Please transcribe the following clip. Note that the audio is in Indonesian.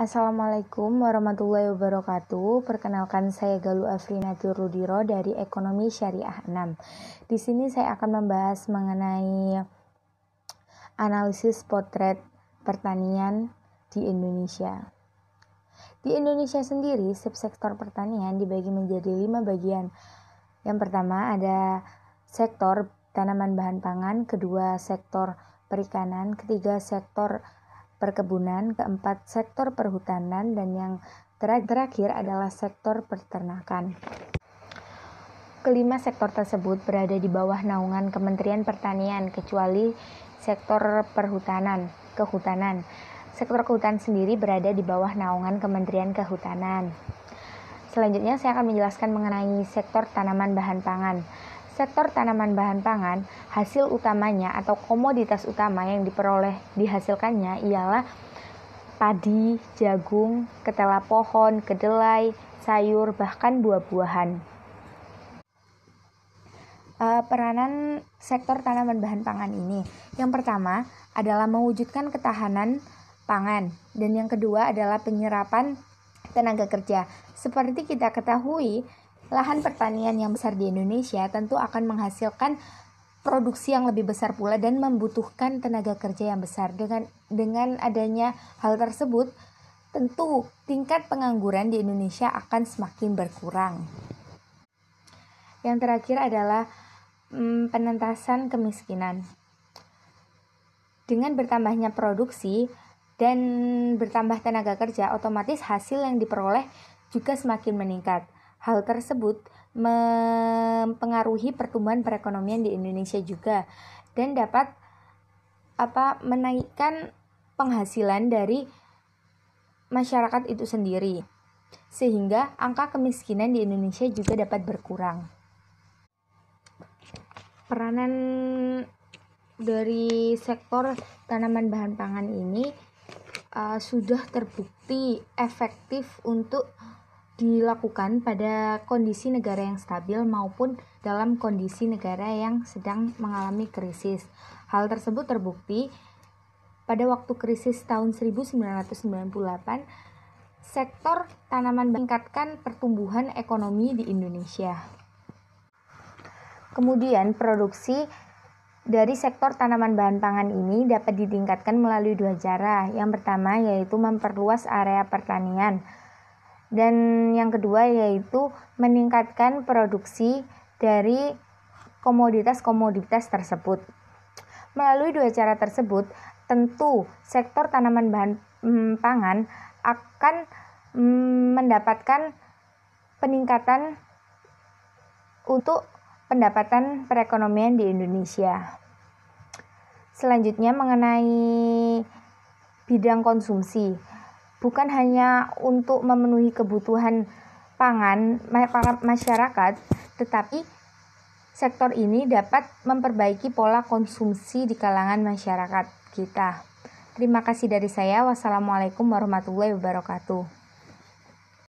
Assalamualaikum warahmatullahi wabarakatuh. Perkenalkan, saya Galuh Afrinaty Rudiro dari Ekonomi Syariah 6. Di sini saya akan membahas mengenai analisis potret pertanian di Indonesia. Di Indonesia sendiri, subsektor pertanian dibagi menjadi 5 bagian. Yang pertama ada sektor tanaman bahan pangan, kedua sektor perikanan, ketiga sektor perkebunan, keempat sektor perhutanan, dan yang terakhir adalah sektor peternakan. Kelima sektor tersebut berada di bawah naungan Kementerian Pertanian kecuali sektor kehutanan. Sektor kehutanan sendiri berada di bawah naungan Kementerian Kehutanan. Selanjutnya saya akan menjelaskan mengenai sektor tanaman bahan pangan. Sektor tanaman bahan pangan, hasil utamanya atau komoditas utama yang dihasilkannya ialah padi, jagung, ketela pohon, kedelai, sayur, bahkan buah-buahan. Peranan sektor tanaman bahan pangan ini, yang pertama adalah mewujudkan ketahanan pangan, dan yang kedua adalah penyerapan tenaga kerja. Seperti kita ketahui, lahan pertanian yang besar di Indonesia tentu akan menghasilkan produksi yang lebih besar pula dan membutuhkan tenaga kerja yang besar. Dengan adanya hal tersebut, tentu tingkat pengangguran di Indonesia akan semakin berkurang. Yang terakhir adalah penentasan kemiskinan. Dengan bertambahnya produksi dan bertambah tenaga kerja, otomatis hasil yang diperoleh juga semakin meningkat. Hal tersebut mempengaruhi pertumbuhan perekonomian di Indonesia juga dan dapat menaikkan penghasilan dari masyarakat itu sendiri, sehingga angka kemiskinan di Indonesia juga dapat berkurang. Peranan dari sektor tanaman bahan pangan ini sudah terbukti efektif untuk dilakukan pada kondisi negara yang stabil maupun dalam kondisi negara yang sedang mengalami krisis. Hal tersebut terbukti pada waktu krisis tahun 1998, sektor tanaman meningkatkan pertumbuhan ekonomi di Indonesia. Kemudian produksi dari sektor tanaman bahan pangan ini dapat ditingkatkan melalui dua cara. Yang pertama yaitu memperluas area pertanian, dan yang kedua yaitu meningkatkan produksi dari komoditas-komoditas tersebut. Melalui dua cara tersebut, tentu sektor tanaman bahan pangan akan mendapatkan peningkatan untuk pendapatan perekonomian di Indonesia. Selanjutnya mengenai bidang konsumsi. Bukan hanya untuk memenuhi kebutuhan pangan masyarakat, tetapi sektor ini dapat memperbaiki pola konsumsi di kalangan masyarakat kita. Terima kasih dari saya. Wassalamualaikum warahmatullahi wabarakatuh.